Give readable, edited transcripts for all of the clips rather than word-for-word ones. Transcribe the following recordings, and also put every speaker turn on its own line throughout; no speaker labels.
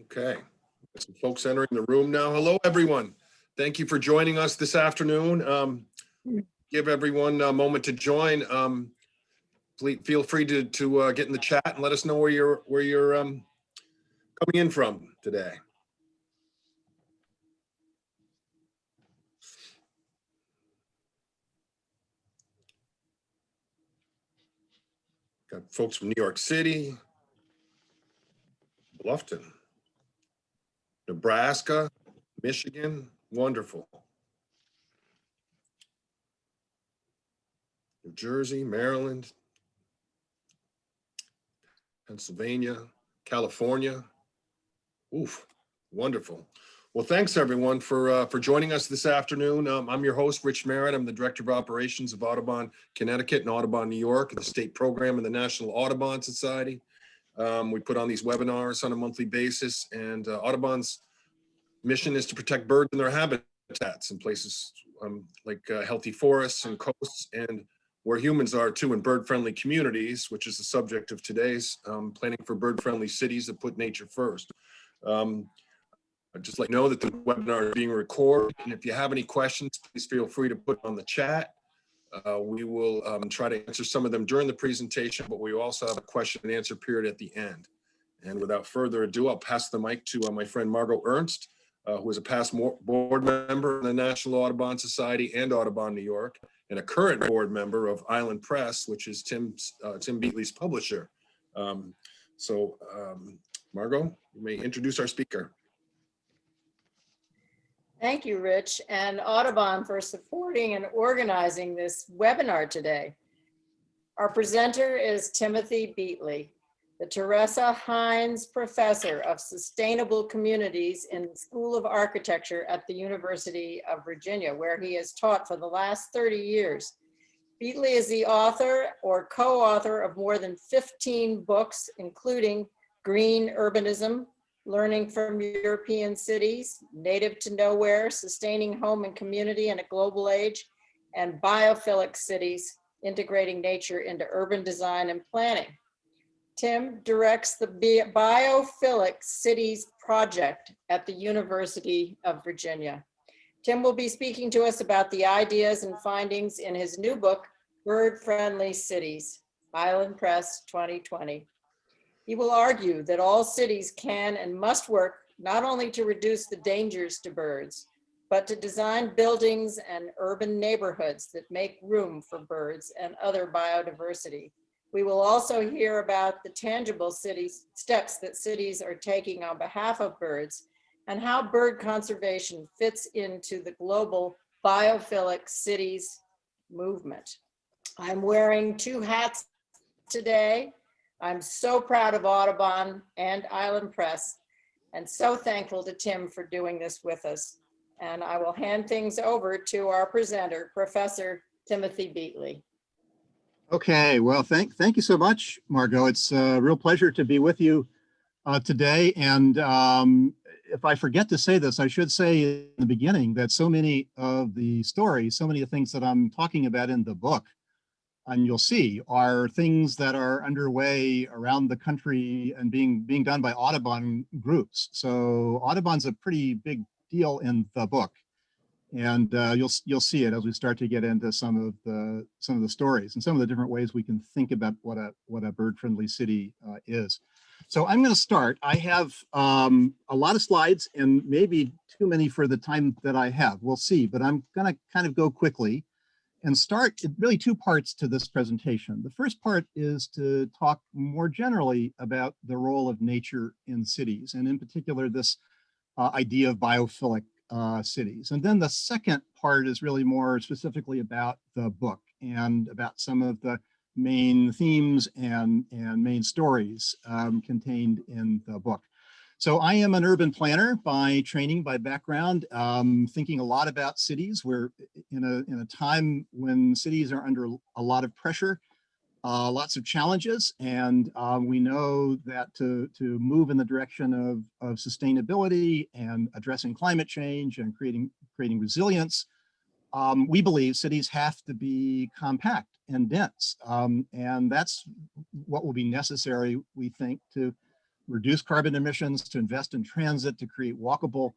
Okay, some folks entering the room now. Hello, everyone. Thank you for joining us this afternoon. Give everyone a moment to join. Please feel free to get in the chat and let us know where you're coming in from today. Got folks from New York City, Bluffton, Nebraska, Michigan. Wonderful. New Jersey, Maryland, Pennsylvania, California. Oof, wonderful. Well, thanks everyone for joining us this afternoon. I'm your host, Rich Merritt. I'm the Director of Operations of Audubon, Connecticut and Audubon, New York, the state program of the National Audubon Society. We put on these webinars on a monthly basis, and Audubon's mission is to protect birds and their habitats in places like healthy forests and coasts, and where humans are too, in bird-friendly communities, which is the subject of today's planning for bird-friendly cities that put nature first. I'd just like to know that the webinar is being recorded, and if you have any questions, please feel free to put on the chat. We will try to answer some of them during the presentation, but we also have a question and answer period at the end. And without further ado, I'll pass the mic to my friend Margot Ernst, who is a past board member of the National Audubon Society and Audubon New York, and a current board member of Island Press, which is Tim Beatley's publisher. Margot, you may introduce our speaker.
Thank you, Rich, and Audubon for supporting and organizing this webinar today. Our presenter is Timothy Beatley, the Teresa Hines Professor of Sustainable Communities in the School of Architecture at the University of Virginia, where he has taught for the last 30 years. Beatley is the author or co-author of more than 15 books, including Green Urbanism, Learning from European Cities, Native to Nowhere, Sustaining Home and Community in a Global Age, and Biophilic Cities, Integrating Nature into Urban Design and Planning. Tim directs the Biophilic Cities Project at the University of Virginia. Tim will be speaking to us about the ideas and findings in his new book, Bird-Friendly Cities, Island Press 2020. He will argue that all cities can and must work not only to reduce the dangers to birds, but to design buildings and urban neighborhoods that make room for birds and other biodiversity. We will also hear about the tangible steps that cities are taking on behalf of birds and how bird conservation fits into the global biophilic cities movement. I'm wearing two hats today. I'm so proud of Audubon and Island Press, and so thankful to Tim for doing this with us. And I will hand things over to our presenter, Professor Timothy Beatley.
Okay, well, thank you so much, Margot. It's a real pleasure to be with you today. And if I forget to say this, I should say in the beginning that so many of the stories, so many of the things that I'm talking about in the book, and you'll see, are things that are underway around the country and being done by Audubon groups. So Audubon's a pretty big deal in the book, and you'll see it as we start to get into some of the stories and some of the different ways we can think about what a bird-friendly city is. So I'm going to start. I have a lot of slides and maybe too many for the time that I have. We'll see, but I'm going to kind of go quickly and start really two parts to this presentation. The first part is to talk more generally about the role of nature in cities, and in particular, this idea of biophilic cities. And then the second part is really more specifically about the book and about some of the main themes and main stories contained in the book. So I am an urban planner by training, by background, thinking a lot about cities. We're in a time when cities are under a lot of pressure, lots of challenges, and we know that to move in the direction of sustainability and addressing climate change and creating resilience, we believe cities have to be compact and dense. And that's what will be necessary, we think, to reduce carbon emissions, to invest in transit, to create walkable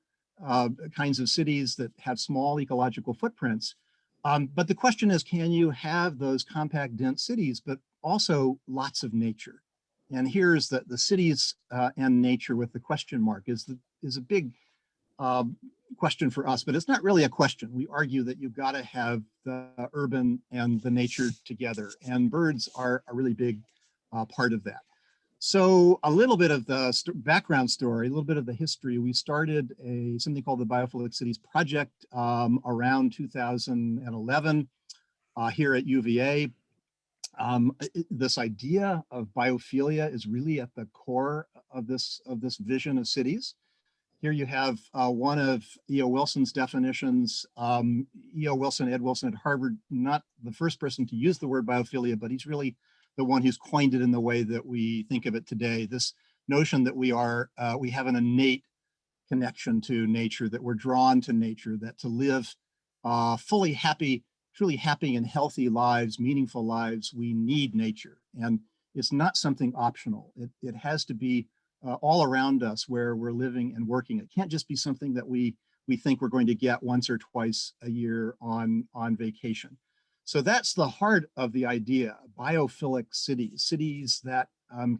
kinds of cities that have small ecological footprints. But the question is, can you have those compact, dense cities, but also lots of nature? And here's the cities and nature with the question mark is a big question for us, but it's not really a question. We argue that you've got to have the urban and the nature together, and birds are a really big part of that. So a little bit of the background story, a little bit of the history. We started something called the Biophilic Cities Project around 2011 here at UVA. This idea of biophilia is really at the core of this vision of cities. Here you have one of E.O. Wilson's definitions. E.O. Wilson, Ed Wilson at Harvard, not the first person to use the word biophilia, but he's really the one who's coined it in the way that we think of it today. This notion that we have an innate connection to nature, that we're drawn to nature, that to live fully happy, truly happy and healthy lives, meaningful lives, we need nature. And it's not something optional. It has to be all around us where we're living and working. It can't just be something that we think we're going to get once or twice a year on vacation. So that's the heart of the idea, biophilic cities, cities that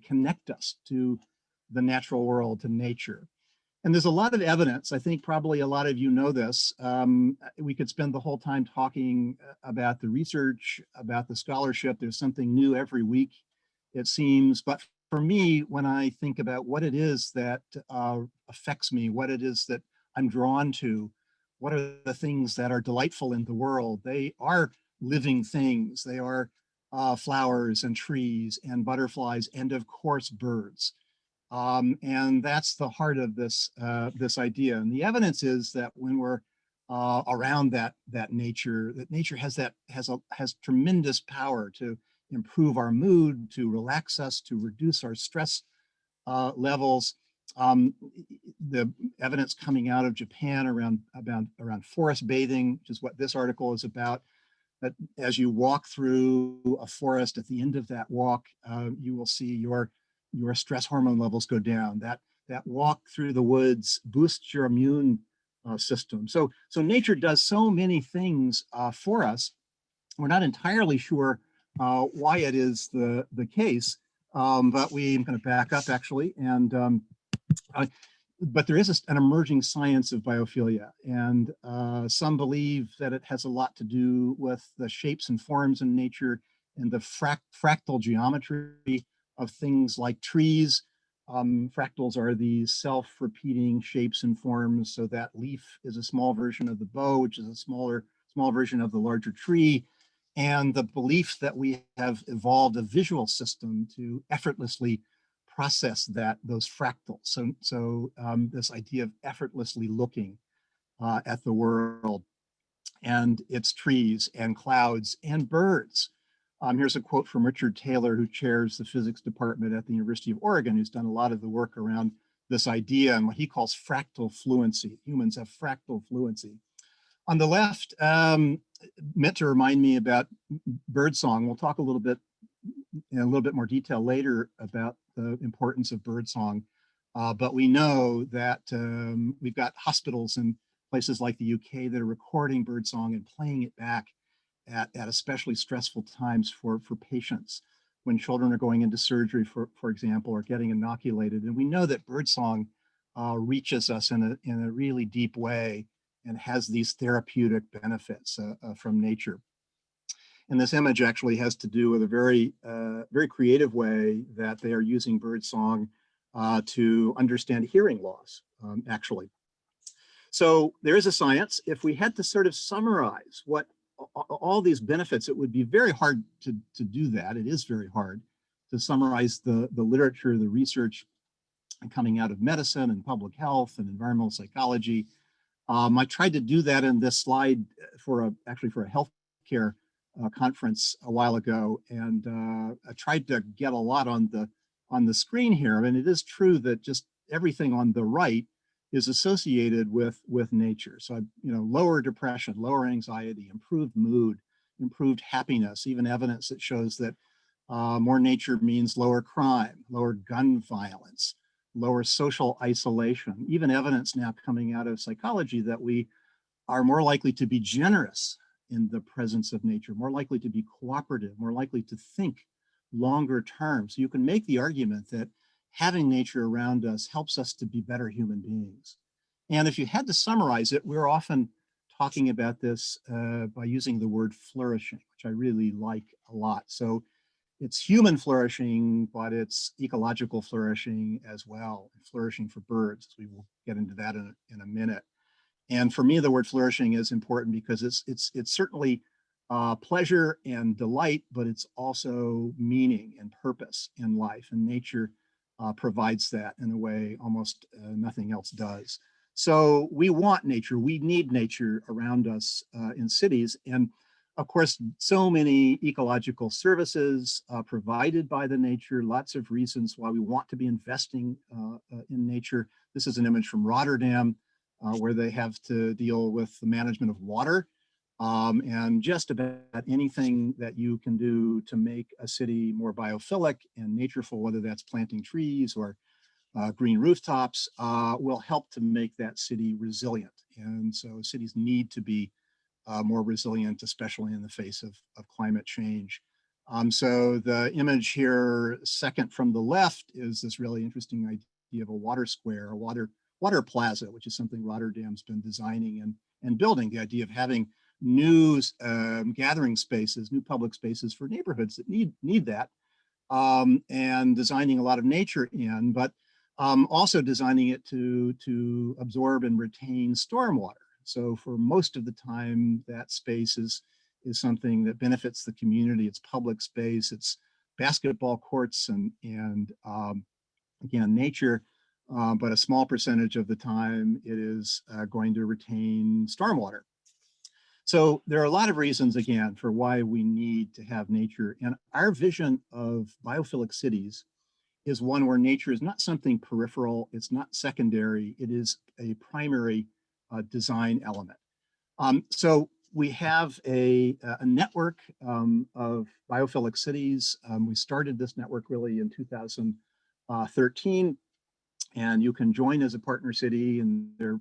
connect us to the natural world, to nature. And there's a lot of evidence. I think probably a lot of you know this. We could spend the whole time talking about the research, about the scholarship. There's something new every week, it seems. But for me, when I think about what it is that affects me, what it is that I'm drawn to, what are the things that are delightful in the world, they are living things. They are flowers and trees and butterflies and, of course, birds. And that's the heart of this idea. And the evidence is that when we're around that nature has tremendous power to improve our mood, to relax us, to reduce our stress levels. The evidence coming out of Japan around forest bathing, which is what this article is about, that as you walk through a forest, at the end of that walk, you will see your stress hormone levels go down. That walk through the woods boosts your immune system. So nature does so many things for us. We're not entirely sure why it is the case, but I'm going to back up actually. And but there is an emerging science of biophilia, and some believe that it has a lot to do with the shapes and forms in nature and the fractal geometry of things like trees. Fractals are these self-repeating shapes and forms, so that leaf is a small version of the bow, which is a small version of the larger tree. And the belief that we have evolved a visual system to effortlessly process those fractals. So this idea of effortlessly looking at the world and its trees and clouds and birds. Here's a quote from Richard Taylor, who chairs the physics department at the University of Oregon, who's done a lot of the work around this idea and what he calls fractal fluency. Humans have fractal fluency. On the left, meant to remind me about birdsong. We'll talk a little bit in a little bit more detail later about the importance of birdsong. But we know that we've got hospitals in places like the UK that are recording birdsong and playing it back at especially stressful times for patients when children are going into surgery, for example, or getting inoculated. And we know that birdsong reaches us in a really deep way and has these therapeutic benefits from nature. And this image actually has to do with a very creative way that they are using birdsong to understand hearing loss, actually. So there is a science. If we had to sort of summarize what all these benefits, it would be very hard to do that. It is very hard to summarize the literature, the research coming out of medicine and public health and environmental psychology. I tried to do that in this slide for a healthcare conference a while ago, and I tried to get a lot on the screen here. I mean, it is true that just everything on the right is associated with nature. So, lower depression, lower anxiety, improved mood, improved happiness, even evidence that shows that more nature means lower crime, lower gun violence, lower social isolation, even evidence now coming out of psychology that we are more likely to be generous in the presence of nature, more likely to be cooperative, more likely to think longer term. So you can make the argument that having nature around us helps us to be better human beings. And if you had to summarize it, we're often talking about this by using the word flourishing, which I really like a lot. So it's human flourishing, but it's ecological flourishing as well, flourishing for birds. We will get into that in a minute. And for me, the word flourishing is important because it's certainly pleasure and delight, but it's also meaning and purpose in life. And nature provides that in a way almost nothing else does. So we want nature. We need nature around us in cities. And of course, so many ecological services provided by the nature, lots of reasons why we want to be investing in nature. This is an image from Rotterdam, where they have to deal with the management of water and just about anything that you can do to make a city more biophilic and natureful, whether that's planting trees or green rooftops, will help to make that city resilient. And so cities need to be more resilient, especially in the face of climate change. So the image here, second from the left, is this really interesting idea of a water square, a water plaza, which is something Rotterdam's been designing and building, the idea of having new gathering spaces, new public spaces for neighborhoods that need that, and designing a lot of nature in, but also designing it to absorb and retain stormwater. So for most of the time, that space is something that benefits the community. It's public space, it's basketball courts and again, nature, but a small percentage of the time it is going to retain stormwater. So there are a lot of reasons, again, for why we need to have nature. And our vision of biophilic cities is one where nature is not something peripheral, it's not secondary, it is a primary design element. So we have a network of biophilic cities. We started this network really in 2013, and you can join as a partner city. And there,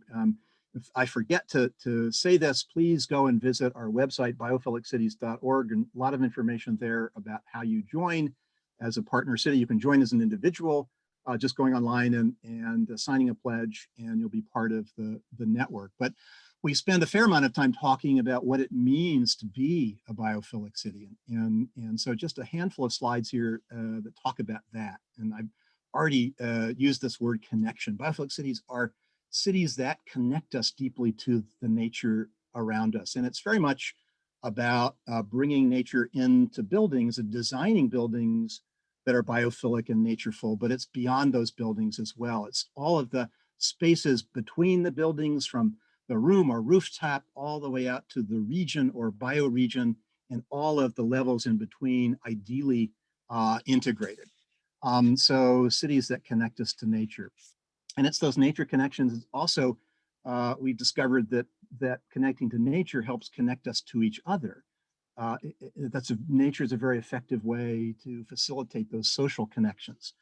if I forget to say this, please go and visit our website, biophilic-cities.org, and a lot of information there about how you join as a partner city. You can join as an individual, just going online and signing a pledge, and you'll be part of the network. But we spend a fair amount of time talking about what it means to be a biophilic city. And so just a handful of slides here that talk about that. And I've already used this word connection. Biophilic cities are cities that connect us deeply to the nature around us. And it's very much about bringing nature into buildings and designing buildings that are biophilic and natureful, but it's beyond those buildings as well. It's all of the spaces between the buildings, from the room or rooftop all the way out to the region or bioregion, and all of the levels in between, ideally integrated. So cities that connect us to nature. And it's those nature connections also, we've discovered that connecting to nature helps connect us to each other. Nature is a very effective way to facilitate those social connections.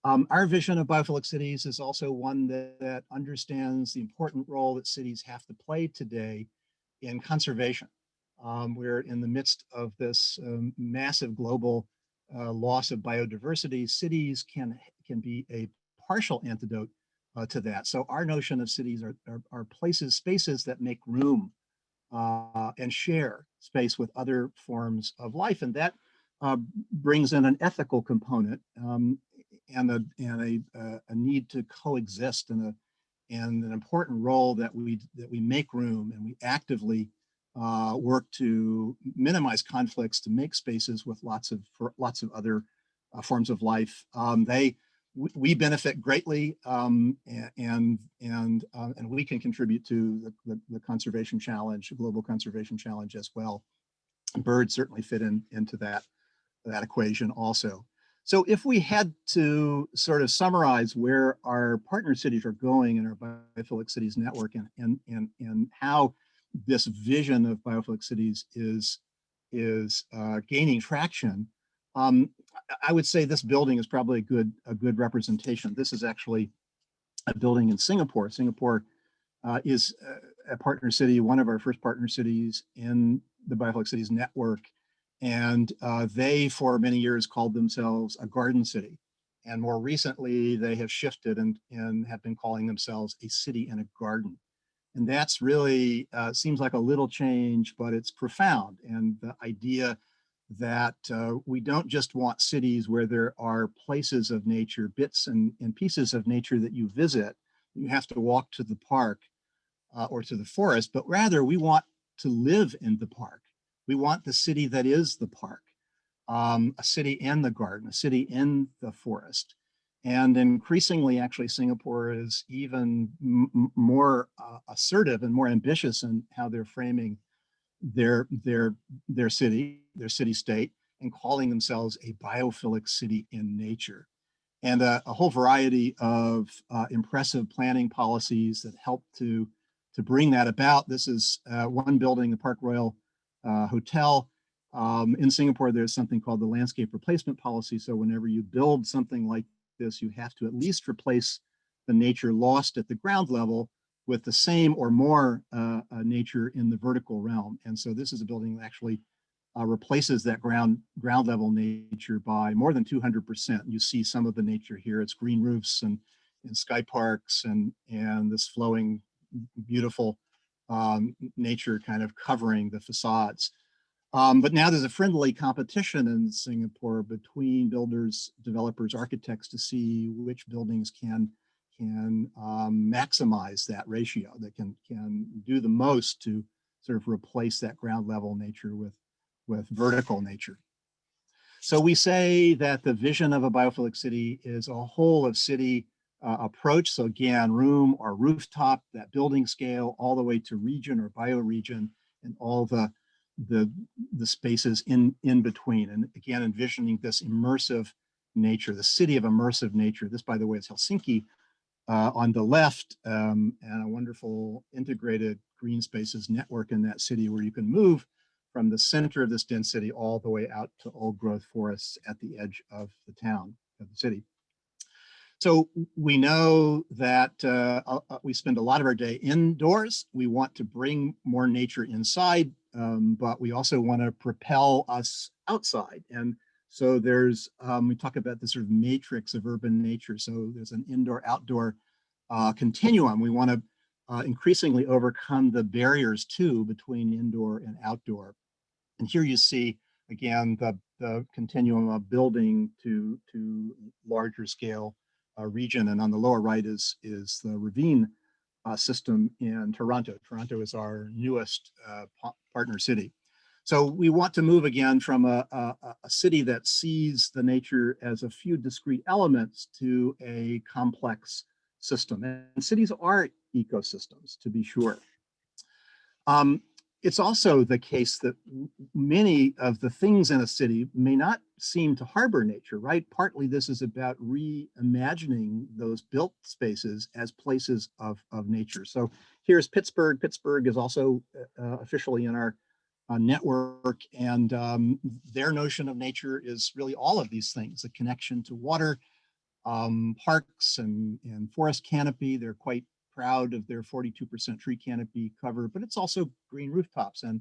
Our vision of biophilic cities is also one that understands the important role that cities have to play today in conservation. We're in the midst of this massive global loss of biodiversity. Cities can be a partial antidote to that. So our notion of cities are places, spaces that make room and share space with other forms of life. And that brings in an ethical component and a need to coexist, and an important role that we make room, and we actively work to minimize conflicts, to make spaces with lots of other forms of life. We benefit greatly, and we can contribute to the conservation challenge, global conservation challenge as well. Birds certainly fit into that equation also. So if we had to sort of summarize where our partner cities are going in our biophilic cities network, and how this vision of biophilic cities is gaining traction, I would say this building is probably a good representation. This is actually a building in Singapore. Singapore is a partner city, one of our first partner cities in the biophilic cities network. And they, for many years, called themselves a garden city. And more recently, they have shifted and have been calling themselves a city and a garden. And that's really seems like a little change, but it's profound. And the idea that we don't just want cities where there are places of nature, bits and pieces of nature that you visit. You have to walk to the park or to the forest, but rather we want to live in the park. We want the city that is the park, a city in the garden, a city in the forest. And increasingly, actually, Singapore is even more assertive and more ambitious in how they're framing their city state, and calling themselves a biophilic city in nature. And a whole variety of impressive planning policies that help to bring that about. This is one building, the Park Royal Hotel. In Singapore, there's something called the landscape replacement policy. So whenever you build something like this, you have to at least replace the nature lost at the ground level with the same or more nature in the vertical realm. And so this is a building that actually replaces that ground level nature by more than 200%. You see some of the nature here. It's green roofs and sky parks and this flowing, beautiful nature kind of covering the facades. But now there's a friendly competition in Singapore between builders, developers, architects to see which buildings can maximize that ratio, that can do the most to sort of replace that ground level nature with vertical nature. So we say that the vision of a biophilic city is a whole of city approach. So again, room or rooftop, that building scale, all the way to region or bioregion, and all the spaces in between. And again, envisioning this immersive nature, the city of immersive nature. This, by the way, is Helsinki on the left, and a wonderful integrated green spaces network in that city where you can move from the center of this dense city all the way out to old growth forests at the edge of the town, of the city. So we know that we spend a lot of our day indoors. We want to bring more nature inside, but we also want to propel us outside. And so there's, we talk about the sort of matrix of urban nature. So there's an indoor-outdoor continuum. We want to increasingly overcome the barriers too between indoor and outdoor. And here you see, again, the continuum of building to larger scale region. And on the lower right is the ravine system in Toronto. Toronto is our newest partner city. So we want to move again from a city that sees the nature as a few discrete elements to a complex system. And cities are ecosystems, to be sure. It's also the case that many of the things in a city may not seem to harbor nature, right? Partly this is about reimagining those built spaces as places of nature. So here's Pittsburgh. Pittsburgh is also officially in our network, and their notion of nature is really all of these things: a connection to water, parks and forest canopy. They're quite proud of their 42% tree canopy cover, but it's also green rooftops and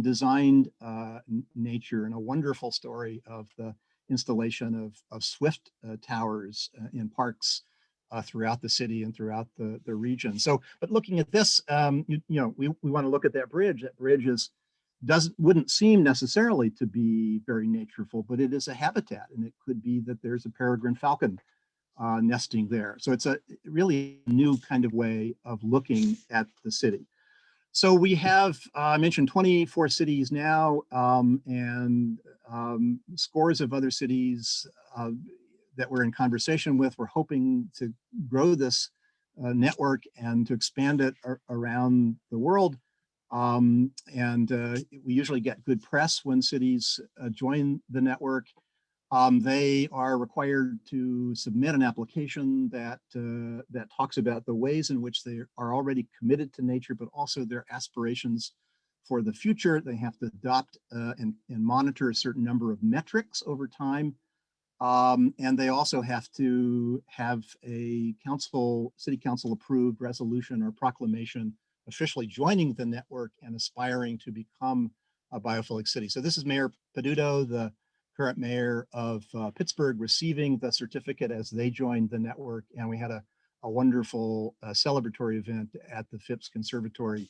designed nature, and a wonderful story of the installation of swift towers in parks throughout the city and throughout the region. So, but looking at this, we want to look at that bridge. That bridge wouldn't seem necessarily to be very natureful, but it is a habitat, and it could be that there's a peregrine falcon nesting there. So it's a really new kind of way of looking at the city. So we have, I mentioned 24 cities now, and scores of other cities that we're in conversation with. We're hoping to grow this network and to expand it around the world. We usually get good press when cities join the network. They are required to submit an application that that talks about the ways in which they are already committed to nature, but also their aspirations for the future. They have to adopt and monitor a certain number of metrics over time. And they also have to have a city council approved resolution or proclamation officially joining the network and aspiring to become a biophilic city. So this is Mayor Peduto, the current mayor of Pittsburgh, receiving the certificate as they joined the network. And we had a wonderful celebratory event at the Phipps Conservatory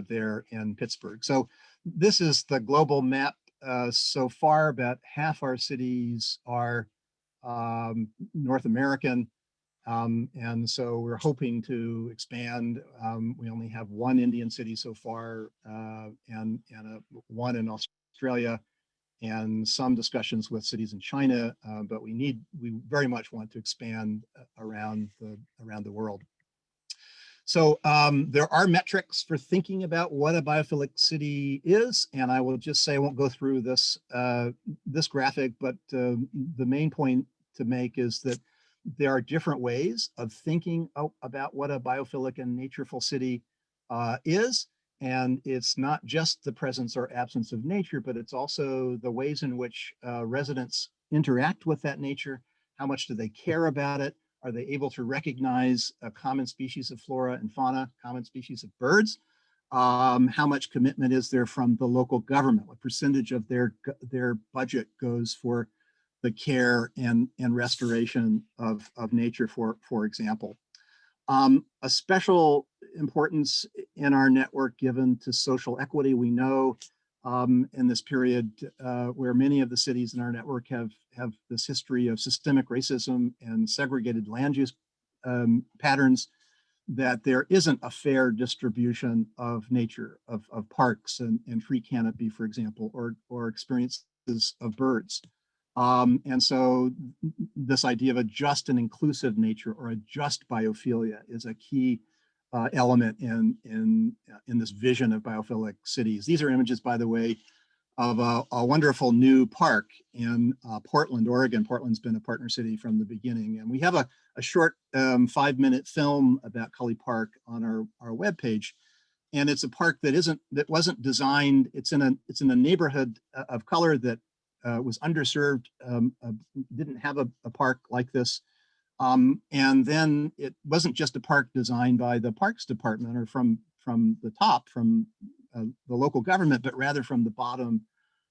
there in Pittsburgh. So this is the global map. So far, about half our cities are North American. And so we're hoping to expand. We only have one Indian city so far, and one in Australia, and some discussions with cities in China. But we very much want to expand around the world. So there are metrics for thinking about what a biophilic city is, and I will just say I won't go through this this graphic, but the main point to make is that there are different ways of thinking about what a biophilic and natureful city is, and it's not just the presence or absence of nature, but it's also the ways in which residents interact with that nature. How much do they care about it? Are they able to recognize a common species of flora and fauna, common species of birds? How much commitment is there from the local government? What percentage of their budget goes for the care and restoration of nature, for example? A special importance in our network given to social equity. We know in this period where many of the cities in our network have this history of systemic racism and segregated land use patterns, that there isn't a fair distribution of nature, of parks and tree canopy, for example, or experiences of birds. And so this idea of a just and inclusive nature, or a just biophilia, is a key element in this vision of biophilic cities. These are images, by the way, of a wonderful new park in Portland, Oregon. Portland's been a partner city from the beginning. And we have a short 5-minute film about Cully Park on our webpage. And it's a park that wasn't designed. It's in a neighborhood of color that was underserved, didn't have a park like this. And then it wasn't just a park designed by the Parks Department or from the top, from the local government, but rather from the bottom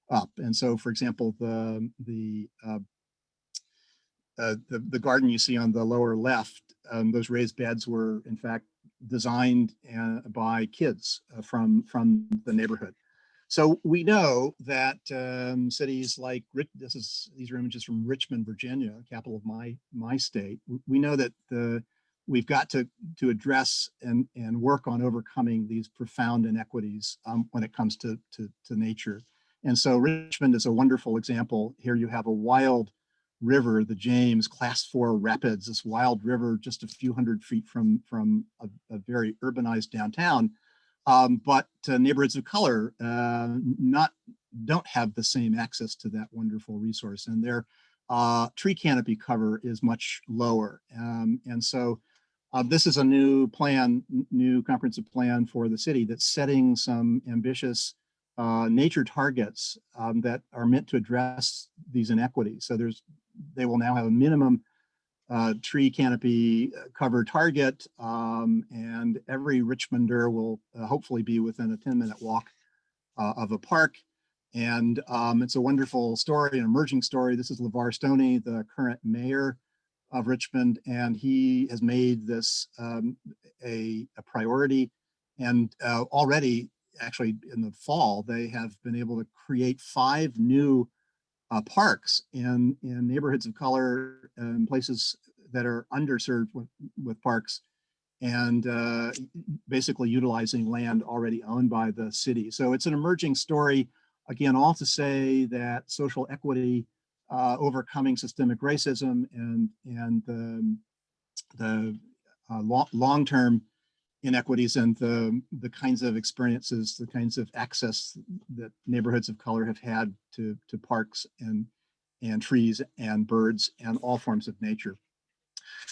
up. And so, for example, the garden you see on the lower left, those raised beds were in fact designed by kids from the neighborhood. So we know that cities like these are images from Richmond, Virginia, capital of my state. We know that we've got to address and work on overcoming these profound inequities when it comes to nature. And so Richmond is a wonderful example. Here you have a wild river, the James, class 4 rapids, this wild river just a few hundred feet from a very urbanized downtown. But neighborhoods of color don't have the same access to that wonderful resource, and their tree canopy cover is much lower. And so this is a new comprehensive plan for the city that's setting some ambitious nature targets that are meant to address these inequities. So they will now have a minimum tree canopy cover target, and every Richmonder will hopefully be within a 10-minute walk of a park. And it's a wonderful story, an emerging story. This is LeVar Stoney, the current mayor of Richmond, and he has made this a priority. And already, actually in the fall, they have been able to create 5 new parks in neighborhoods of color and places that are underserved with parks, and basically utilizing land already owned by the city. So it's an emerging story. Again, all to say that social equity, overcoming systemic racism, and the long-term inequities and the kinds of experiences, the kinds of access that neighborhoods of color have had to parks and and trees and birds and all forms of nature.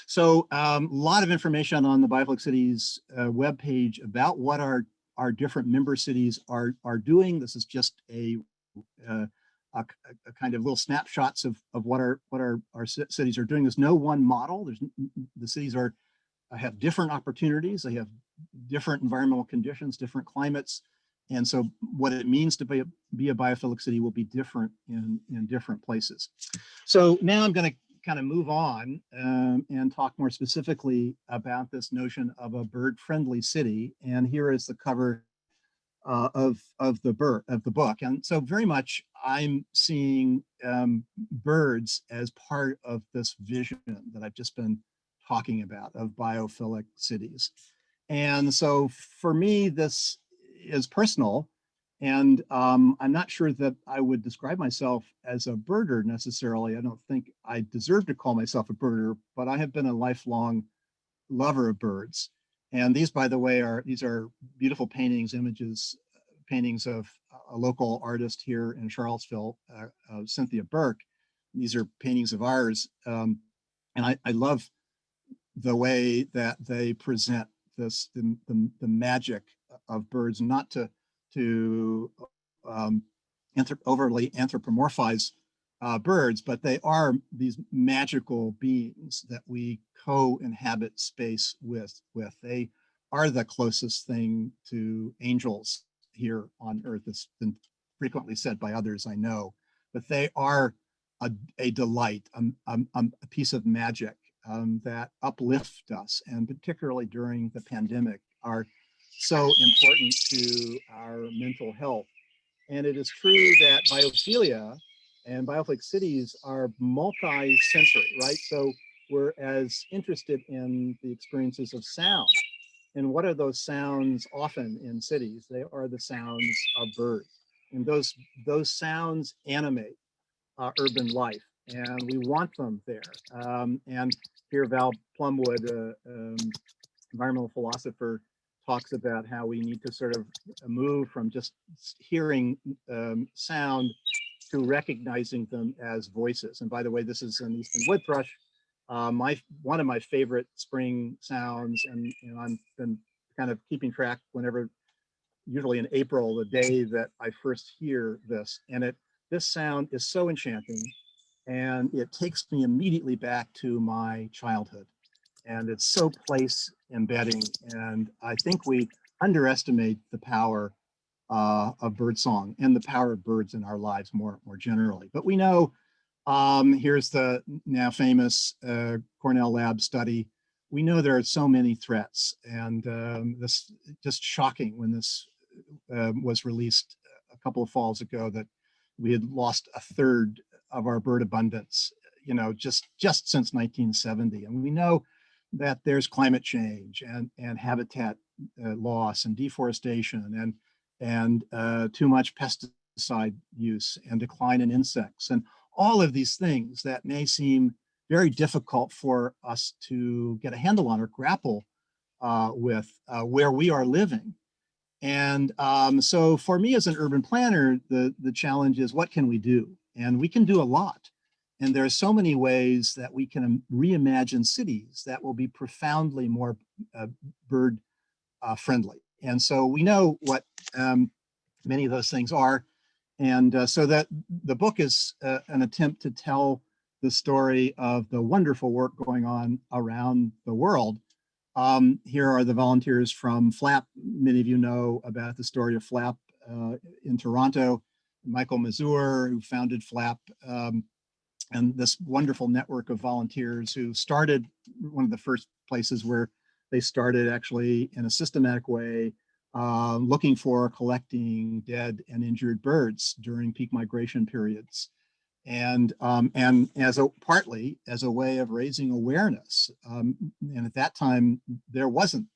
So a lot of information on the Biophilic Cities webpage about what our different member cities are doing. This is just a kind of little snapshots of what our cities are doing. There's no one model. The cities have different opportunities. They have different environmental conditions, different climates. And so what it means to be a biophilic city will be different in different places. So now I'm going to kind of move on and talk more specifically about this notion of a bird-friendly city. And here is the cover of the book. And so very much I'm seeing birds as part of this vision that I've just been talking about of biophilic cities. And so for me, this is personal, and I'm not sure that I would describe myself as a birder necessarily. I don't think I deserve to call myself a birder, but I have been a lifelong lover of birds. And these, by the way, are beautiful paintings of a local artist here in Charlottesville, Cynthia Burke. These are paintings of ours. And I love the way that they present the magic of birds, not to overly anthropomorphize birds, but they are these magical beings that we co-inhabit space with. They are the closest thing to angels here on Earth. It's been frequently said by others I know, but they are a delight, a piece of magic that uplift us, and particularly during the pandemic are so important to our mental health. And it is true that biophilia and biophilic cities are multi-sensory, right? So we're as interested in the experiences of sound. And what are those sounds often in cities? They are the sounds of birds. And those sounds animate urban life, and we want them there. And here Val Plumwood, environmental philosopher, talks about how we need to sort of move from just hearing sound to recognizing them as voices. And by the way, this is an eastern wood thrush, one of my favorite spring sounds, and I've been kind of keeping track whenever, usually in April, the day that I first hear this. And this sound is so enchanting, and it takes me immediately back to my childhood. And it's so place embedding. And I think we underestimate the power of birdsong and the power of birds in our lives more generally. But we know, here's the now famous Cornell Lab study. We know there are so many threats, and this just shocking when this was released a couple of falls ago, that we had lost a third of our bird abundance, just since 1970. And we know that there's climate change and habitat loss and deforestation and too much pesticide use and decline in insects, and all of these things that may seem very difficult for us to get a handle on or grapple with where we are living. And so for me as an urban planner, the challenge is, what can we do? And we can do a lot. And there are so many ways that we can reimagine cities that will be profoundly more bird friendly. And so we know what many of those things are. And so that the book is an attempt to tell the story of the wonderful work going on around the world. Here are the volunteers from FLAP. Many of you know about the story of FLAP in Toronto. Michael Mazur, who founded FLAP, and this wonderful network of volunteers who started one of the first places where they started actually in a systematic way, looking for collecting dead and injured birds during peak migration periods. And partly as a way of raising awareness. And at that time, there wasn't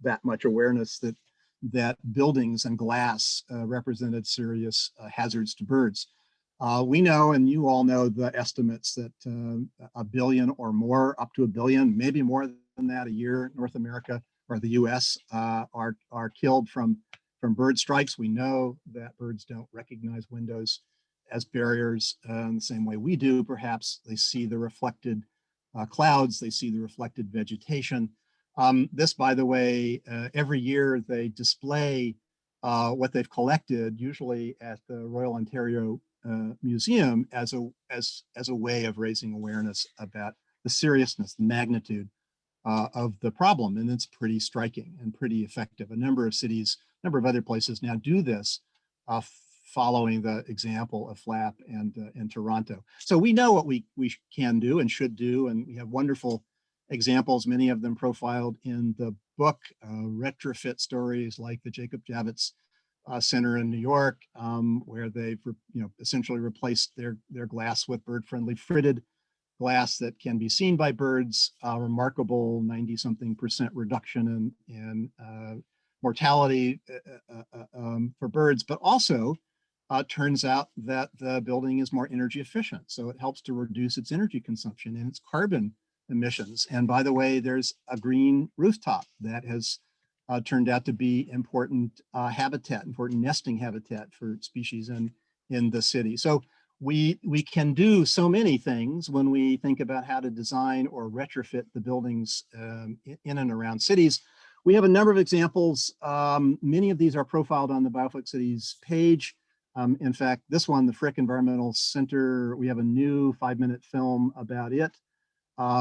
that much awareness that buildings and glass represented serious hazards to birds. We know, and you all know, the estimates that 1 billion or more, up to 1 billion, maybe more than that a year in North America or the US are killed from bird strikes. We know that birds don't recognize windows as barriers in the same way we do. Perhaps they see the reflected clouds, they see the reflected vegetation. This, by the way, every year they display what they've collected, usually at the Royal Ontario Museum, as a way of raising awareness about the seriousness, the magnitude of the problem. And it's pretty striking and pretty effective. A number of cities, a number of other places now do this, following the example of FLAP and Toronto. So we know what we can do and should do, and we have wonderful examples, many of them profiled in the book, retrofit stories like the Jacob Javits Center in New York, where they've essentially replaced their glass with bird-friendly fritted glass that can be seen by birds, remarkable 90-something% reduction in mortality for birds, but also turns out that the building is more energy efficient. So it helps to reduce its energy consumption and its carbon emissions. And by the way, there's a green rooftop that has turned out to be important habitat, important nesting habitat for species in the city. So we can do so many things when we think about how to design or retrofit the buildings in and around cities. We have a number of examples. Many of these are profiled on the Bioflix Cities page. In fact, this one, the Frick Environmental Center, we have a new 5-minute film about it,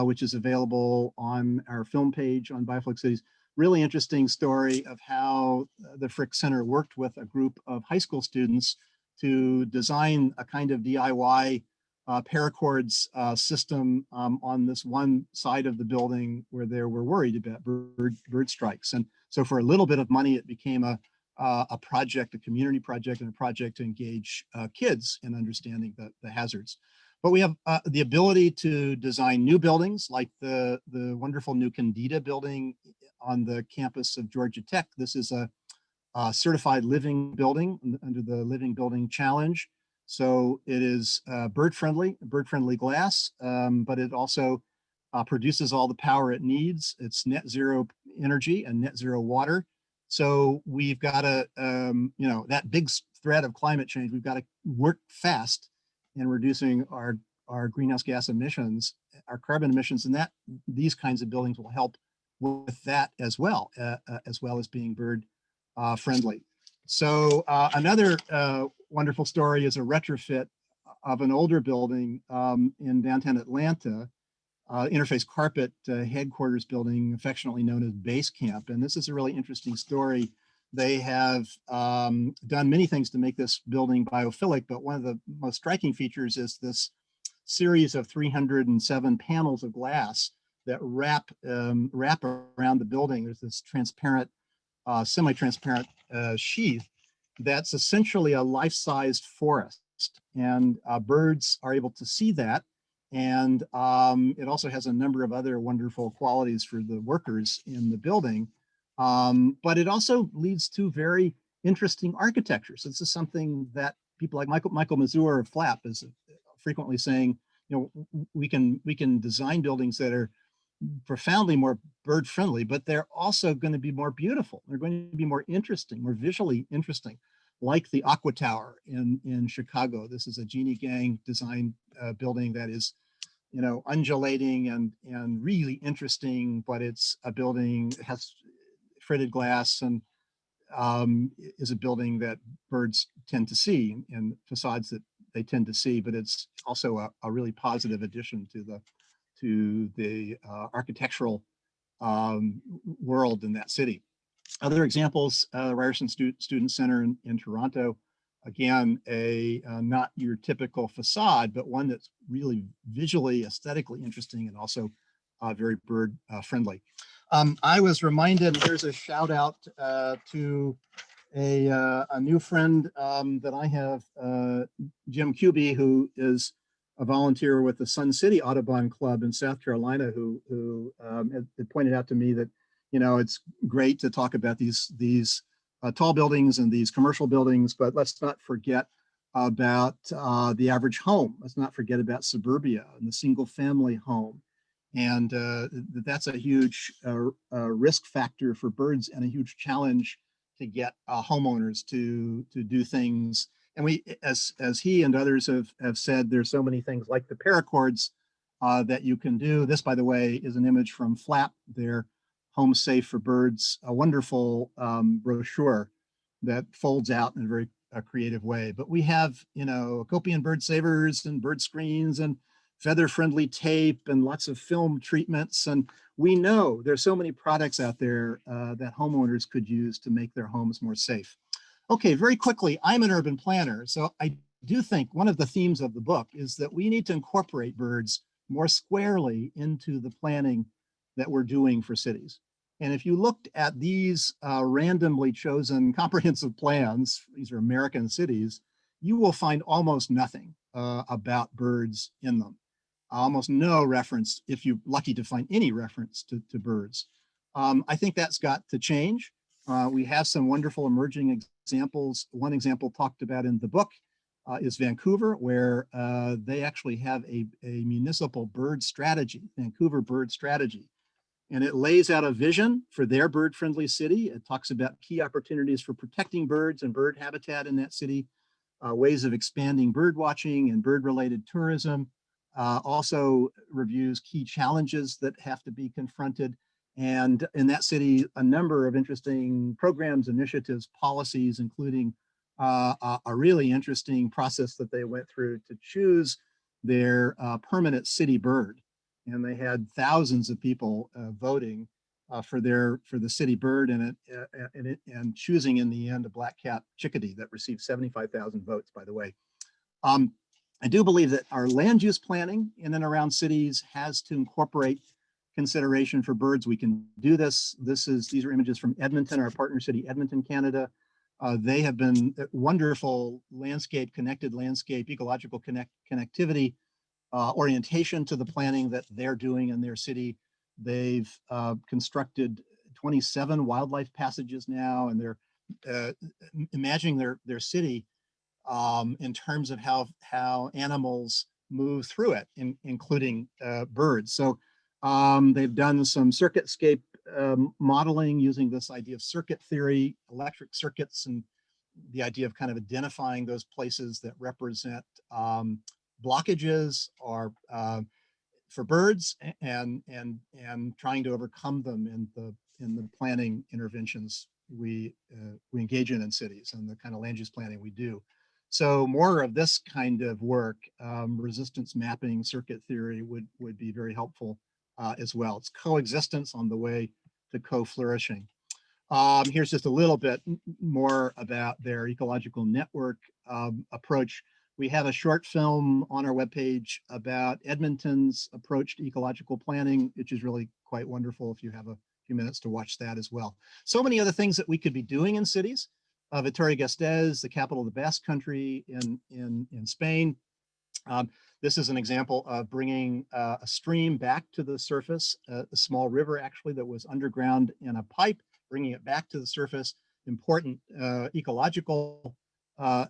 which is available on our film page on Bioflix Cities. Really interesting story of how the Frick Center worked with a group of high school students to design a kind of DIY paracords system on this one side of the building where they were worried about bird strikes. And so for a little bit of money, it became a project, a community project, and a project to engage kids in understanding the hazards. But we have the ability to design new buildings like the wonderful new Candida building on the campus of Georgia Tech. This is a certified living building under the Living Building Challenge. So it is bird-friendly glass, but it also produces all the power it needs. It's net zero energy and net zero water. So we've got to, that big threat of climate change, we've got to work fast in reducing our greenhouse gas emissions, our carbon emissions, and these kinds of buildings will help with that as well as being bird friendly. So another wonderful story is a retrofit of an older building in downtown Atlanta, Interface Carpet headquarters building, affectionately known as Base Camp. And this is a really interesting story. They have done many things to make this building biophilic, but one of the most striking features is this series of 307 panels of glass that wrap around the building. There's this transparent, semi-transparent sheath that's essentially a life-sized forest. And birds are able to see that. And it also has a number of other wonderful qualities for the workers in the building. But it also leads to very interesting architecture. So this is something that people like Michael Mazur of FLAP is frequently saying, we can design buildings that are profoundly more bird friendly, but they're also going to be more beautiful. They're going to be more interesting, more visually interesting, like the Aqua Tower in Chicago. This is a Jeannie Gang design building that is, undulating and really interesting, but it's a building that has fritted glass and is a building that birds tend to see and facades that they tend to see, but it's also a really positive addition to the architectural world in that city. Other examples, Ryerson Student Center in Toronto, again, not your typical facade, but one that's really visually, aesthetically interesting and also very bird friendly. I was reminded, there's a shout out to a new friend that I have, Jim Cuby, who is a volunteer with the Sun City Audubon Club in South Carolina, who had pointed out to me that, it's great to talk about these tall buildings and these commercial buildings, but let's not forget about the average home. Let's not forget about suburbia and the single family home. And that's a huge risk factor for birds and a huge challenge to get homeowners to do things And we, as he and others have said, there's so many things like the paracords that you can do. This, by the way, is an image from FLAP, their Home Safe for Birds, a wonderful brochure that folds out in a very creative way. But we have, Copian bird savers and bird screens and feather-friendly tape and lots of film treatments. And we know there's so many products out there that homeowners could use to make their homes more safe. Okay, very quickly, I'm an urban planner, so I do think one of the themes of the book is that we need to incorporate birds more squarely into the planning that we're doing for cities. And if you looked at these randomly chosen comprehensive plans, these are American cities, you will find almost nothing about birds in them. Almost no reference, if you're lucky to find any reference to birds. I think that's got to change. We have some wonderful emerging examples. One example talked about in the book is Vancouver, where they actually have a municipal bird strategy, Vancouver Bird Strategy. And it lays out a vision for their bird-friendly city. It talks about key opportunities for protecting birds and bird habitat in that city, ways of expanding bird watching and bird-related tourism, also reviews key challenges that have to be confronted. And in that city, a number of interesting programs, initiatives, policies, including a really interesting process that they went through to choose their permanent city bird. And they had thousands of people voting for the city bird and choosing in the end a black-capped chickadee that received 75,000 votes, by the way. I do believe that our land use planning in and around cities has to incorporate consideration for birds. We can do this. These are images from Edmonton, our partner city, Edmonton, Canada. They have been wonderful connected landscape, ecological connectivity, orientation to the planning that they're doing in their city. They've constructed 27 wildlife passages now, and they're imagining their city in terms of how animals move through it, including birds. So they've done some circuitscape modeling using this idea of circuit theory, electric circuits, and the idea of kind of identifying those places that represent blockages or for birds and trying to overcome them in the planning interventions we engage in cities and the kind of land use planning we do. So more of this kind of work, resistance mapping, circuit theory would be very helpful as well. It's coexistence on the way to co-flourishing. Here's just a little bit more about their ecological network approach. We have a short film on our webpage about Edmonton's approach to ecological planning, which is really quite wonderful if you have a few minutes to watch that as well. So many other things that we could be doing in cities. Vitoria-Gasteiz, the capital of the Basque Country in Spain. This is an example of bringing a stream back to the surface, a small river actually that was underground in a pipe, bringing it back to the surface, important ecological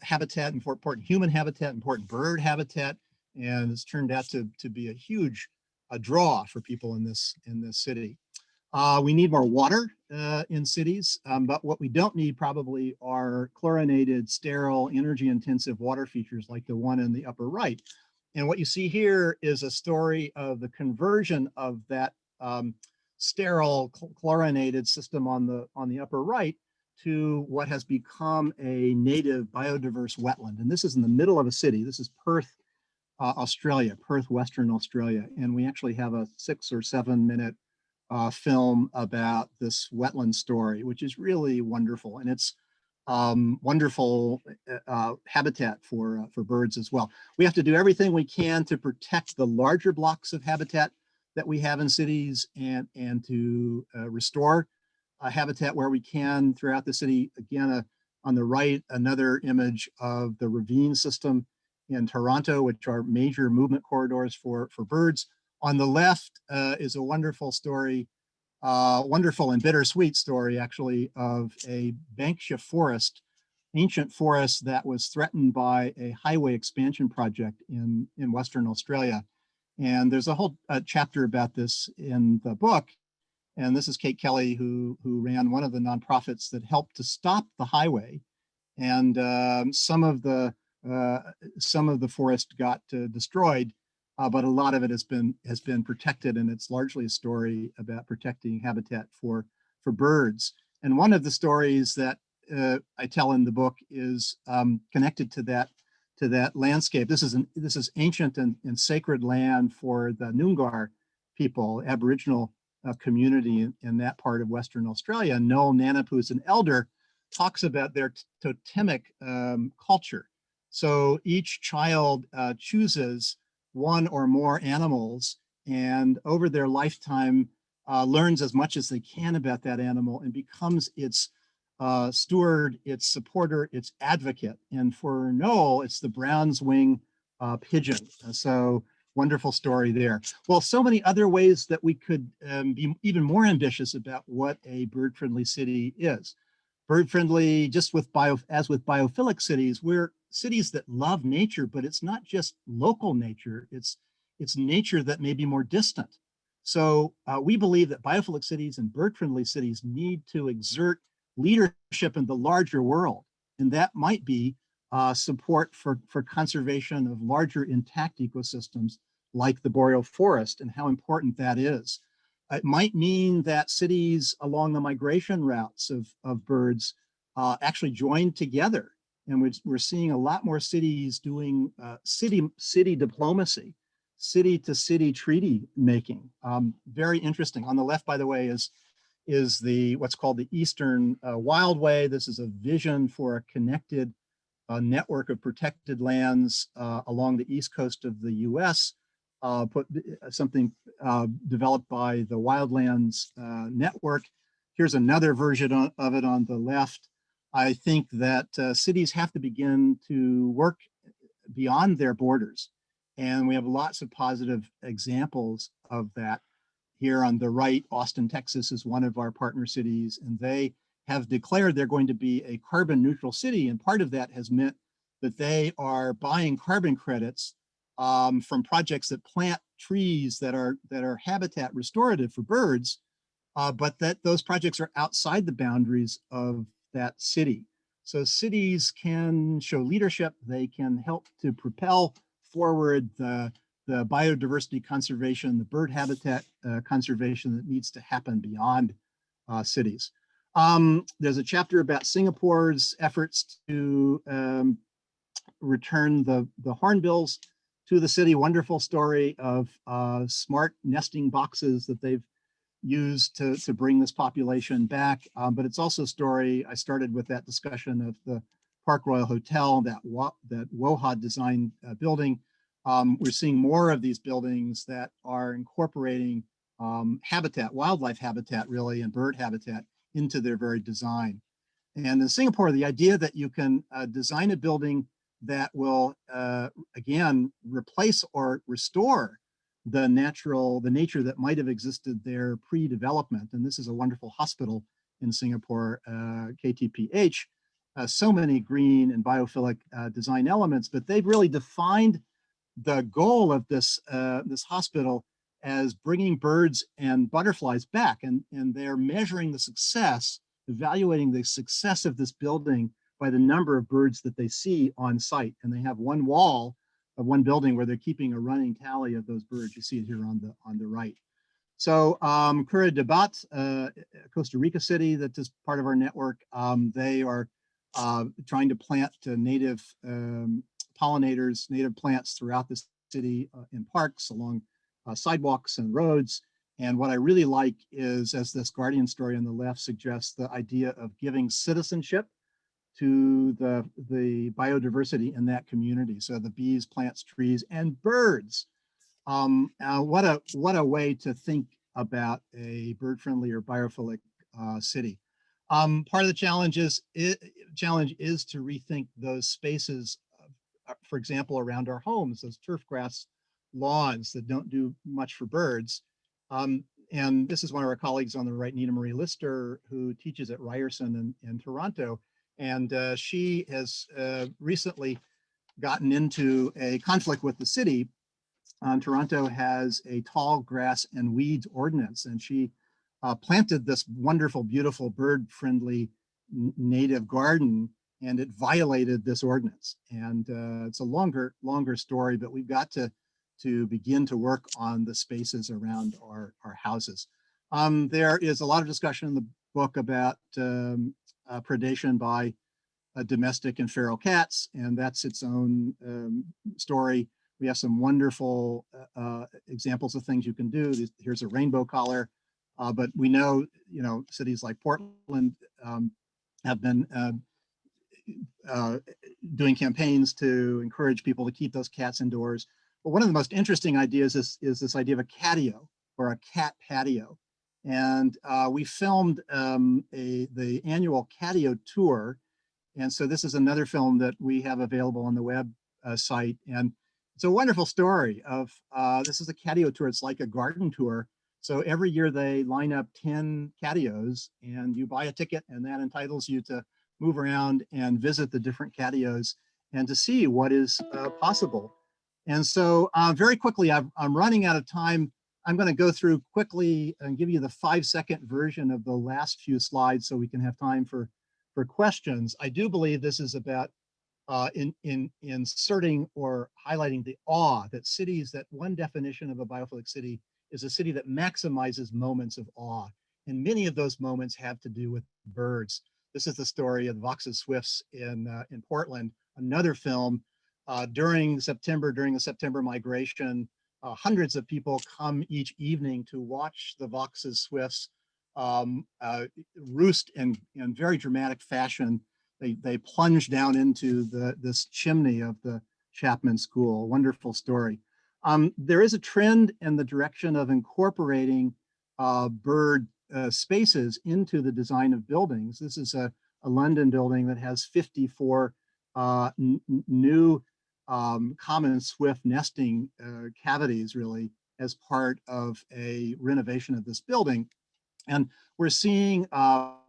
habitat, important human habitat, important bird habitat, and it's turned out to be a huge draw for people in this city. We need more water in cities, but what we don't need probably are chlorinated, sterile, energy-intensive water features like the one in the upper right. And what you see here is a story of the conversion of that sterile chlorinated system on the upper right to what has become a native biodiverse wetland. And this is in the middle of a city. This is Perth, Australia, Perth, Western Australia. And we actually have a 6 or 7 minute film about this wetland story, which is really wonderful. And it's wonderful habitat for birds as well. We have to do everything we can to protect the larger blocks of habitat that we have in cities and to restore habitat where we can throughout the city. Again, on the right, another image of the ravine system in Toronto, which are major movement corridors for birds. On the left is a wonderful story, wonderful and bittersweet story, actually, of a Banksia forest, ancient forest that was threatened by a highway expansion project in Western Australia. And there's a whole chapter about this in the book. And this is Kate Kelly, who ran one of the nonprofits that helped to stop the highway and some of the forest got destroyed, but a lot of it has been protected, and it's largely a story about protecting habitat for birds. And one of the stories that I tell in the book is connected to that landscape. This is ancient and sacred land for the Noongar people, Aboriginal community in that part of Western Australia. Noel Nanap, who's an elder, talks about their totemic culture. So each child chooses one or more animals, and over their lifetime learns as much as they can about that animal and becomes its steward, its supporter, its advocate. And for Noel, it's the Brown's wing pigeon. So wonderful story there. Well, so many other ways that we could be even more ambitious about what a bird-friendly city is. Bird-friendly, just as with biophilic cities, we're cities that love nature, but it's not just local nature, it's nature that may be more distant. So we believe that biophilic cities and bird-friendly cities need to exert leadership in the larger world. And that might be support for conservation of larger intact ecosystems like the boreal forest and how important that is. It might mean that cities along the migration routes of birds actually join together. And we're seeing a lot more cities doing city diplomacy, city to city treaty making. Very interesting. On the left, by the way, is what's called the Eastern Wildway. This is a vision for a connected network of protected lands along the east coast of the US. Something developed by the Wildlands Network. Here's another version of it on the left. I think that cities have to begin to work beyond their borders. And we have lots of positive examples of that. Here on the right, Austin, Texas is one of our partner cities, and they have declared they're going to be a carbon neutral city. And part of that has meant that they are buying carbon credits from projects that plant trees that are habitat restorative for birds, but that those projects are outside the boundaries of that city. So cities can show leadership. They can help to propel forward the biodiversity conservation, the bird habitat conservation that needs to happen beyond cities. There's a chapter about Singapore's efforts to return the hornbills to the city. Wonderful story of smart nesting boxes that they've used to bring this population back. But it's also a story, I started with that discussion of the Park Royal Hotel, that WOHA designed building. We're seeing more of these buildings that are incorporating habitat, wildlife habitat really, and bird habitat into their very design. And in Singapore, the idea that you can design a building that will, again, replace or restore the nature that might have existed there pre-development. And this is a wonderful hospital in Singapore, KTPH. So many green and biophilic design elements, but they've really defined the goal of this hospital as bringing birds and butterflies back. And they're measuring the success, evaluating the success of this building by the number of birds that they see on site. And they have one wall of one building where they're keeping a running tally of those birds. You see it here on the right. So Cura de Bat, Costa Rica city that is part of our network, they are trying to plant native pollinators, native plants throughout the city in parks, along sidewalks and roads. And what I really like is, as this Guardian story on the left suggests, the idea of giving citizenship to the biodiversity in that community. So the bees, plants, trees, and birds. What a way to think about a bird-friendly or biophilic city. Part of the challenge is to rethink those spaces, for example, around our homes, those turf grass lawns that don't do much for birds. And this is one of our colleagues on the right, Nina Marie Lister, who teaches at Ryerson in Toronto. And she has recently gotten into a conflict with the city. Toronto has a tall grass and weeds ordinance, and she planted this wonderful, beautiful bird-friendly native garden and it violated this ordinance. And it's a longer story, but we've got to begin to work on the spaces around our houses. There is a lot of discussion in the book about predation by domestic and feral cats, and that's its own story. We have some wonderful examples of things you can do. Here's a rainbow collar, but we know, cities like Portland have been doing campaigns to encourage people to keep those cats indoors. But one of the most interesting ideas is this idea of a catio, or a cat patio. And we filmed the annual catio tour. And so this is another film that we have available on the web site. And it's a wonderful story of, this is a catio tour. It's like a garden tour. So every year they line up 10 catios, and you buy a ticket, and that entitles you to move around and visit the different catios and to see what is possible. And so very quickly, I'm running out of time. I'm going to go through quickly and give you the 5-second version of the last few slides so we can have time for questions. I do believe this is about inserting or highlighting the awe that cities, that one definition of a biophilic city is a city that maximizes moments of awe. And many of those moments have to do with birds. This is the story of the Vox's swifts in Portland, another film. During the September migration, hundreds of people come each evening to watch the Vox's swifts roost in very dramatic fashion. They plunge down into this chimney of the Chapman School. Wonderful story. There is a trend in the direction of incorporating bird spaces into the design of buildings. This is a London building that has 54 new common swift nesting cavities, really, as part of a renovation of this building. And we're seeing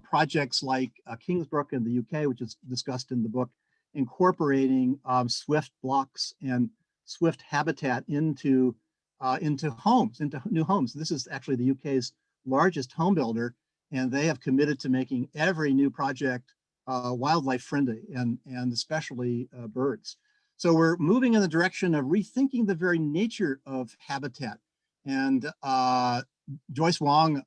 projects like Kingsbrook in the UK, which is discussed in the book, incorporating swift blocks and swift habitat into homes, into new homes. This is actually the UK's largest home builder, and they have committed to making every new project wildlife friendly, and especially birds. So we're moving in the direction of rethinking the very nature of habitat. And Joyce Wong,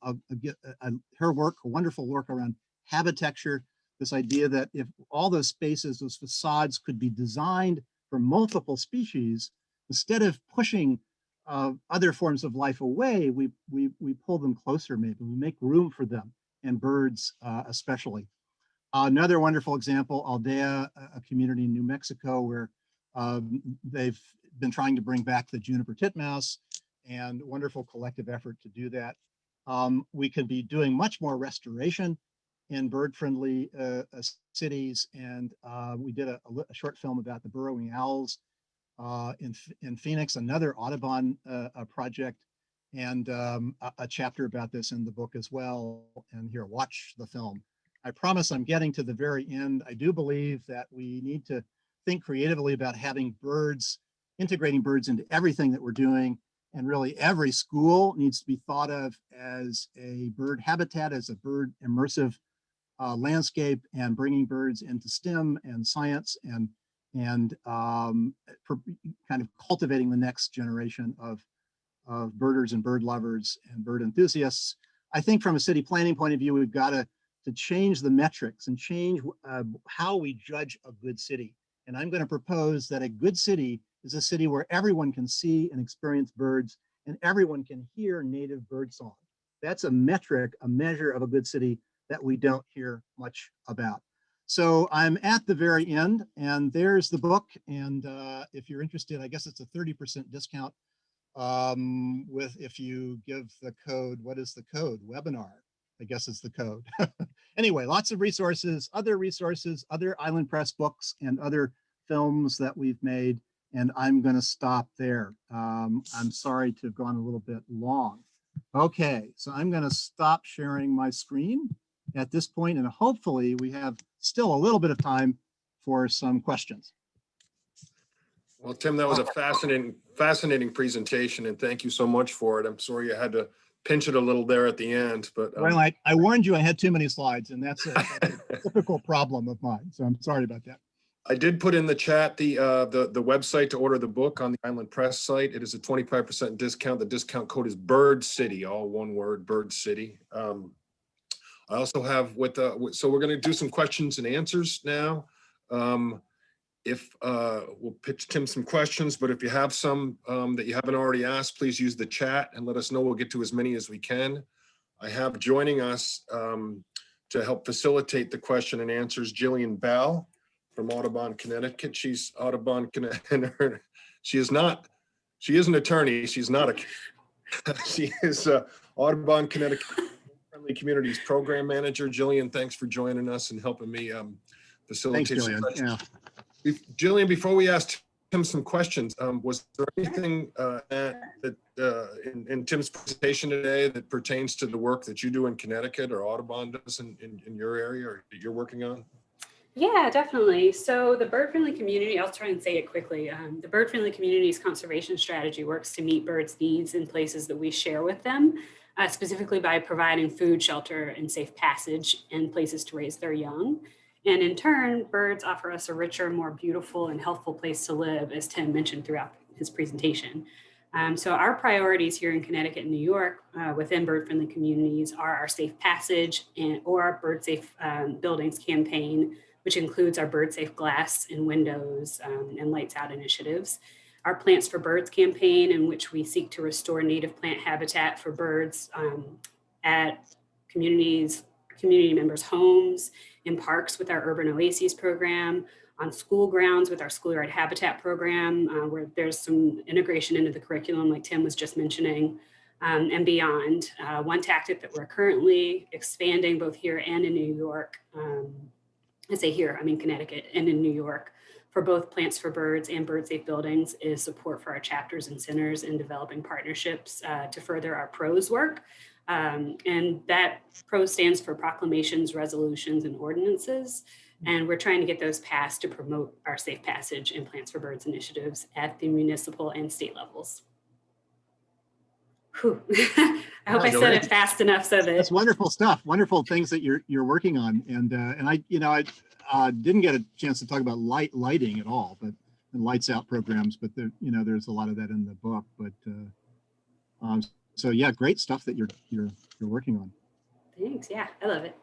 her work, wonderful work around habitecture, this idea that if all those spaces, those facades could be designed for multiple species, instead of pushing other forms of life away, we pull them closer, maybe. We make room for them, and birds especially. Another wonderful example, Aldea, a community in New Mexico, where they've been trying to bring back the juniper titmouse, and wonderful collective effort to do that. We could be doing much more restoration in bird-friendly cities, and we did a short film about the burrowing owls in Phoenix, another Audubon project, and a chapter about this in the book as well. And here, watch the film. I promise I'm getting to the very end. I do believe that we need to think creatively about having birds, integrating birds into everything that we're doing. And really every school needs to be thought of as a bird habitat, as a bird immersive landscape, and bringing birds into STEM and science, and kind of cultivating the next generation of birders and bird lovers and bird enthusiasts. I think from a city planning point of view, we've got to change the metrics and change how we judge a good city. And I'm going to propose that a good city is a city where everyone can see and experience birds, and everyone can hear native bird song. That's a metric, a measure of a good city that we don't hear much about. So I'm at the very end, and there's the book. And if you're interested, I guess it's a 30% discount if you give the code. What is the code? Webinar, I guess is the code. Anyway, lots of resources, other Island Press books, and other films that we've made. And I'm going to stop there. I'm sorry to have gone a little bit long. Okay, so I'm going to stop sharing my screen at this point, and hopefully we have still a little bit of time for some questions.
Well, Tim, that was a fascinating presentation, and thank you so much for it. I'm sorry you had to pinch it a little there at the end, but
Well, I warned you I had too many slides, and that's a typical problem of mine. So I'm sorry about that.
I did put in the chat the website to order the book on the Island Press site. It is a 25% discount. The discount code is Bird City, all one word, Bird City. I also have so we're going to do some questions and answers now. We'll pitch Tim some questions, but if you have some that you haven't already asked, please use the chat and let us know. We'll get to as many as we can. I have joining us to help facilitate the question and answers, Jillian Bell from Audubon, Connecticut. She's Audubon, Connecticut. She is an attorney. She's not she is Audubon, Connecticut Friendly Communities Program Manager. Jillian, thanks for joining us and helping me facilitate.
Thanks, Jillian. Yeah.
Jillian, before we asked Tim some questions, was there anything in Tim's presentation today that pertains to the work that you do in Connecticut or Audubon does in your area or that you're working on?
Yeah, definitely. So the bird-friendly community, I'll try and say it quickly. The bird-friendly communities conservation strategy works to meet birds' needs in places that we share with them, specifically by providing food, shelter, and safe passage and places to raise their young. And in turn, birds offer us a richer, more beautiful and healthful place to live, as Tim mentioned throughout his presentation. So our priorities here in Connecticut and New York within bird-friendly communities are our safe passage or our bird safe buildings campaign, which includes our bird safe glass and windows and lights out initiatives. Our Plants for Birds campaign, in which we seek to restore native plant habitat for birds at community members' homes, in parks with our Urban Oases program, on school grounds with our schoolyard habitat program, where there's some integration into the curriculum like Tim was just mentioning, and beyond. One tactic that we're currently expanding both here and in New York, I say here, I mean Connecticut and in New York, for both Plants for Birds and bird safe buildings is support for our chapters and centers in developing partnerships to further our PROS work. And that PROS stands for proclamations, resolutions, and ordinances. And we're trying to get those passed to promote our safe passage and Plants for Birds initiatives at the municipal and state levels. Whew. I hope I said it fast enough so that
that's wonderful stuff. Wonderful things that you're working on, and I didn't get a chance to talk about lighting at all, but and lights out programs. But there's a lot of that in the book. But so yeah, great stuff that you're working on.
Thanks. Yeah, I love it.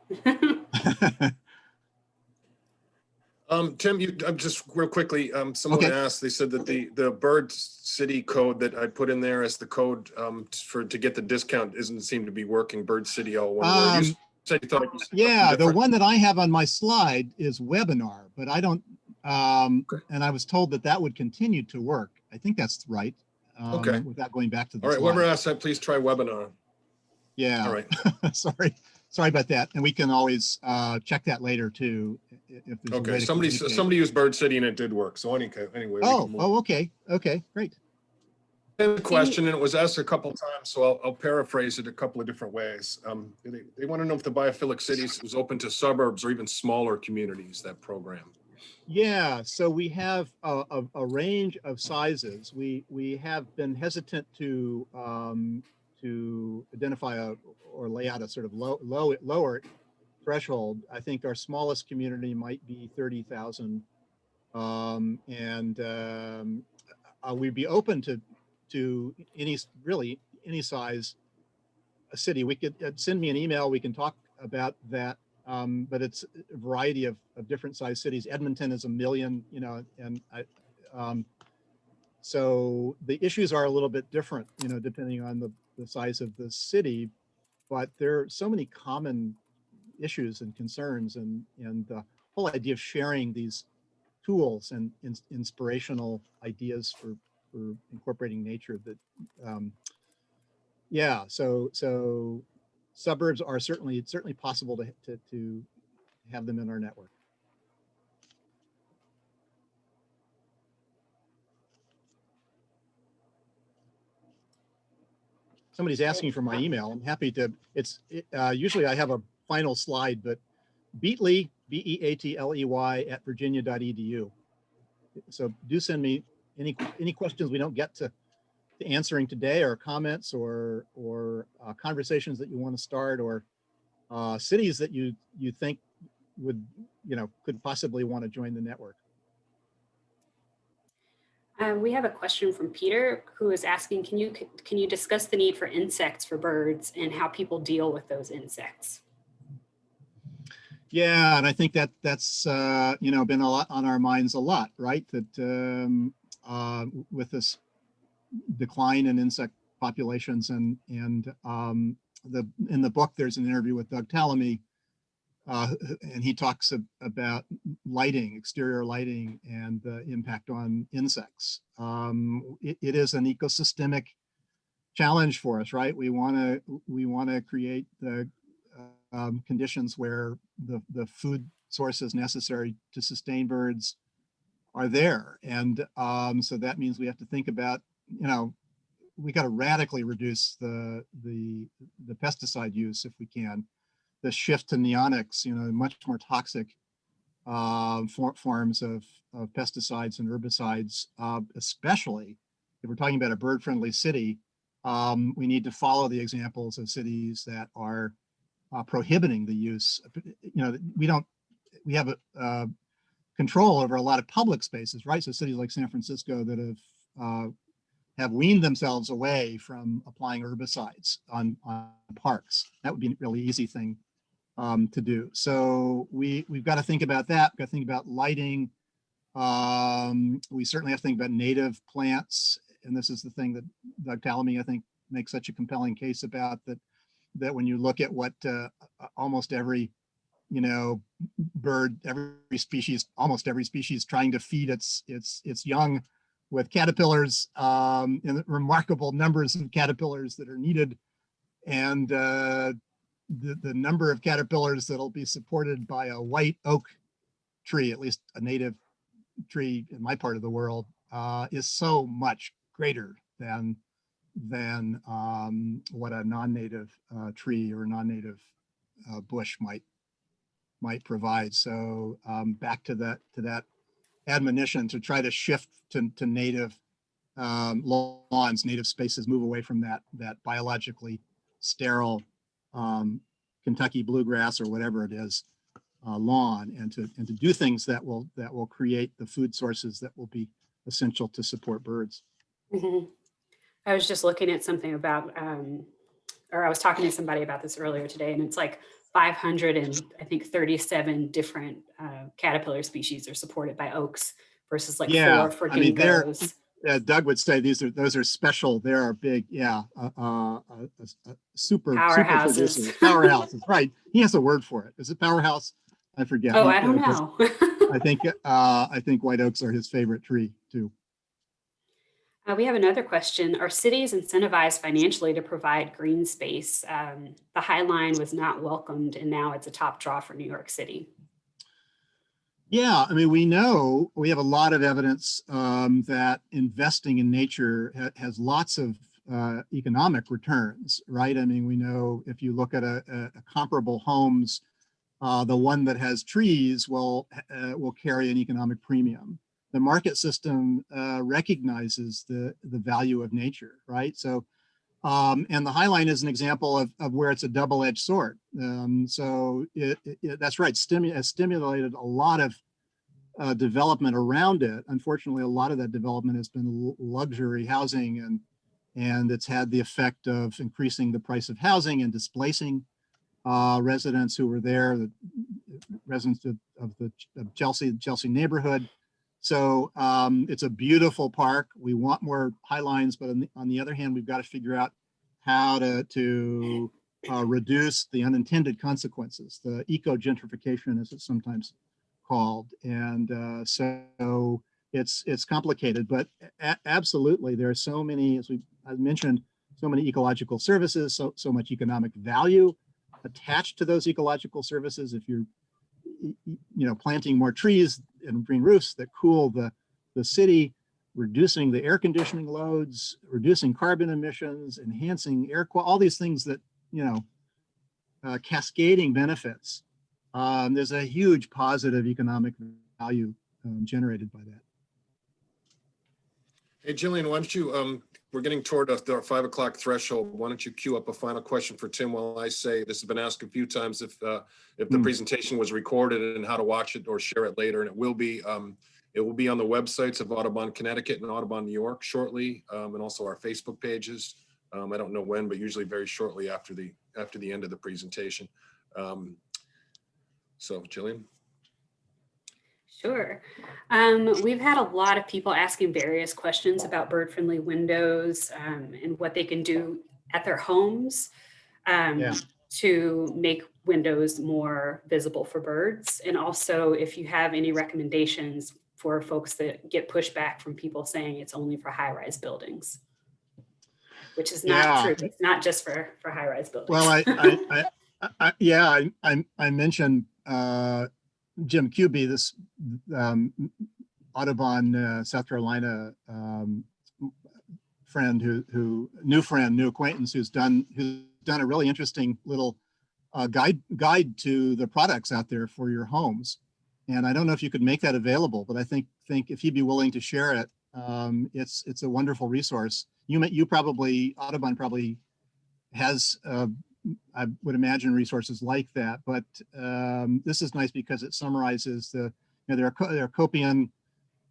Tim, just real quickly, someone asked, they said that the Bird City code that I put in there as the code to get the discount doesn't seem to be working. Bird City all one word. You said you thought it was
yeah, the
different.
one that I have on my slide is webinar, but I don't,
Okay.
and I was told that would continue to work. I think that's right.
Okay.
Without going back to the
All right,
slide.
whoever asked that, please try webinar.
Yeah.
All right.
Sorry about that. And we can always check that later too. If there's a way
Okay,
to
somebody
communicate.
used Bird City and it did work. So anyway. we can move.
Okay, great.
The question, and it was asked a couple of times, so I'll paraphrase it a couple of different ways. They want to know if the Biophilic Cities was open to suburbs or even smaller communities, that program.
Yeah, so we have a range of sizes. We have been hesitant to identify or lay out a sort of lower threshold. I think our smallest community might be 30,000, and we'd be open to any size a city. We could send me an email. We can talk about that. But it's a variety of different size cities. Edmonton is 1 million, and so the issues are a little bit different, depending on the size of the city. But there are so many common issues and concerns, and the whole idea of sharing these tools and inspirational ideas for incorporating nature. That yeah, so suburbs are certainly possible to have them in our network. Somebody's asking for my email. I'm happy to. Usually I have a final slide, but Beatley, Beatley @virginia.edu. So do send me any questions we don't get to answering today, or comments, or conversations that you want to start, or cities that you think would, could possibly want to join the network.
We have a question from Peter, who is asking, can you discuss the need for insects for birds and how people deal with those insects?
Yeah, and I think that's been a lot on our minds a lot, right? That with this decline in insect populations, and in the book there's an interview with Doug Tallamy, and he talks about lighting, exterior lighting, and the impact on insects. It is an ecosystemic challenge for us, right? We want to create the conditions where the food sources necessary to sustain birds are there, and so that means we have to think about, we got to radically reduce the pesticide use if we can. The shift to neonics, much more toxic forms of pesticides and herbicides, especially if we're talking about a bird-friendly city. We need to follow the examples of cities that are prohibiting the use. We have a control over a lot of public spaces, right? So cities like San Francisco that have weaned themselves away from applying herbicides on parks. That would be a really easy thing to do. So we've got to think about that. We've got to think about lighting. We certainly have to think about native plants. And this is the thing that Doug Tallamy, I think, makes such a compelling case about, that when you look at what almost every, bird, almost every species trying to feed its young with caterpillars, in remarkable numbers of caterpillars that are needed, and the number of caterpillars that'll be supported by a white oak tree, at least a native tree in my part of the world, is so much greater than what a non-native tree or non-native bush might provide. So back to that admonition to try to shift to native lawns, native spaces, move away from that biologically sterile Kentucky bluegrass or whatever it is lawn, and to do things that will create the food sources that will be essential to support birds.
Mm-hmm. I was just looking at something about, or I was talking to somebody about this earlier today, and it's like 537 different caterpillar species are supported by oaks versus like 4 for ginkgos.
Doug would say those are special. There are big, super
powerhouses.
Powerhouses, right? He has a word for it. Is it powerhouse? I forget.
Oh, I don't know.
I think white oaks are his favorite tree too.
We have another question. Are cities incentivized financially to provide green space? The High Line was not welcomed, and now it's a top draw for New York City.
Yeah, I mean, we have a lot of evidence that investing in nature has lots of economic returns, right? I mean, we know if you look at a comparable homes, the one that has trees will carry an economic premium. The market system recognizes the value of nature, right? So, and the High Line is an example of where it's a double-edged sword. So that's right, has stimulated a lot of development around it. Unfortunately, a lot of that development has been luxury housing, and it's had the effect of increasing the price of housing and displacing residents who were there, the residents of Chelsea neighborhood. So it's a beautiful park. We want more High Lines, but on the other hand, we've got to figure out how to reduce the unintended consequences, the eco-gentrification, as it's sometimes called. And so it's complicated, but absolutely, there are so many, as I've mentioned, so many ecological services, so much economic value attached to those ecological services. If you're planting more trees and green roofs that cool the city, reducing the air conditioning loads, reducing carbon emissions, enhancing air quality, all these things that, cascading benefits. There's a huge positive economic value generated by that.
Hey, Jillian, why don't you, we're getting toward our 5 o'clock threshold. Why don't you queue up a final question for Tim while I say, this has been asked a few times, if the presentation was recorded and how to watch it or share it later. And it will be on the websites of Audubon Connecticut and Audubon New York shortly, and also our Facebook pages. I don't know when, but usually very shortly after the end of the presentation. So, Jillian.
Sure. We've had a lot of people asking various questions about bird-friendly windows and what they can do at their homes to make windows more visible for birds. And also if you have any recommendations for folks that get pushback from people saying it's only for high-rise buildings, which is not true. It's not just for high-rise buildings.
Well, I mentioned Jim Cubey, this Audubon, South Carolina friend new acquaintance who's done a really interesting little guide to the products out there for your homes. And I don't know if you could make that available, but I think if you'd be willing to share it, it's a wonderful resource. Audubon probably has I would imagine resources like that, but this is nice because it summarizes there are copian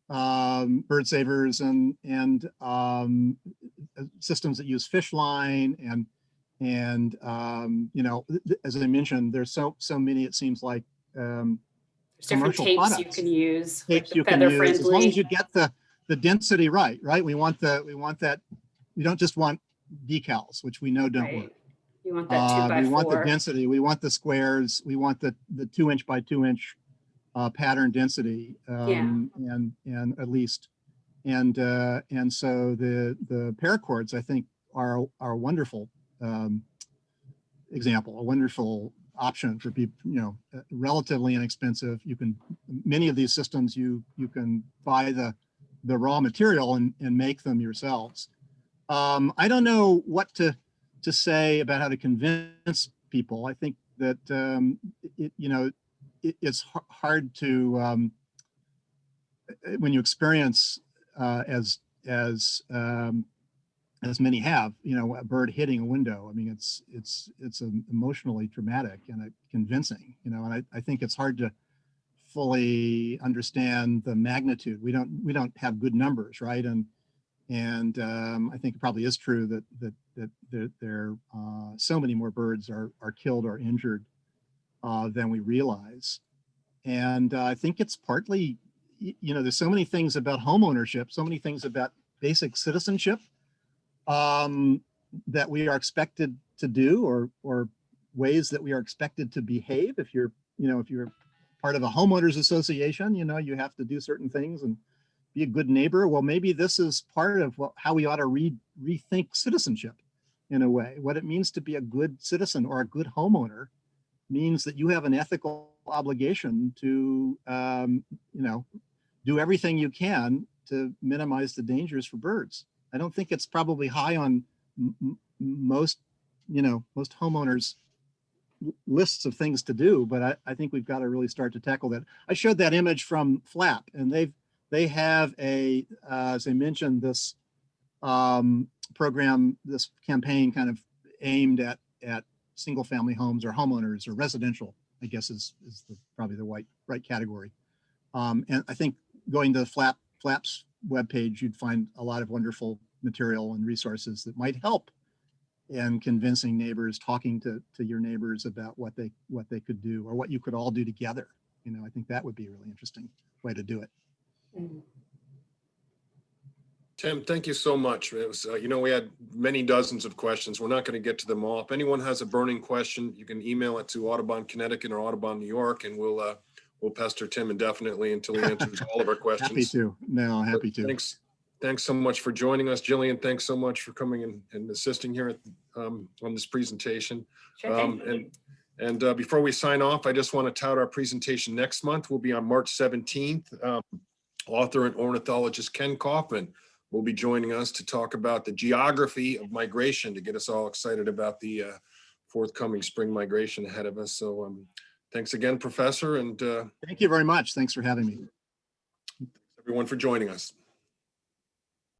bird savers and systems that use fish line and as I mentioned, there's so many. It seems like
there's different tapes
products.
You can use,
tapes
like
you can
feather
use,
friendly.
as long as you get the density right. We want that. We don't just want decals, which we know don't work.
You want that 2x4.
We want the density. We want the squares. We want the 2-inch by 2-inch pattern density, and at least, and so the paracords I think are a wonderful example, a wonderful option for people. Relatively inexpensive. Many of these systems you can buy the raw material and make them yourselves. I don't know what to say about how to convince people. I think that it's hard to when you experience as many have, a bird hitting a window. I mean, it's emotionally traumatic and convincing, and I think it's hard to fully understand the magnitude. We don't have good numbers, right? And I think it probably is true that there so many more birds are killed or injured than we realize. And I think it's partly, there's so many things about home ownership, so many things about basic citizenship that we are expected to do, or ways that we are expected to behave. If you're part of a homeowners association, you have to do certain things and be a good neighbor. Well, maybe this is part of how we ought to rethink citizenship in a way. What it means to be a good citizen or a good homeowner means that you have an ethical obligation to, do everything you can to minimize the dangers for birds. I don't think it's probably high on most homeowners lists of things to do, but I think we've got to really start to tackle that. I showed that image from FLAP, and they have as I mentioned, this program, this campaign kind of aimed at single family homes or homeowners or residential, I guess is probably the right category. And I think going to the FLAP's webpage, you'd find a lot of wonderful material and resources that might help in convincing neighbors, talking to your neighbors about what they could do or what you could all do together. I think that would be a really interesting way to do it.
Tim, thank you so much. It was, we had many dozens of questions. We're not going to get to them all. If anyone has a burning question, you can email it to Audubon Connecticut or Audubon New York, and we'll pester Tim indefinitely until he answers all of our questions.
Happy to.
Thanks so much for joining us, Jillian. Thanks so much for coming and assisting here on this presentation.
Sure,
and before we sign off, I just want to tout our presentation next month. We'll be on March 17th. Author and ornithologist Ken Kaufman will be joining us to talk about the geography of migration, to get us all excited about the forthcoming spring migration ahead of us. So thanks again, Professor. And
thank you very much. Thanks for having me.
Everyone for joining us.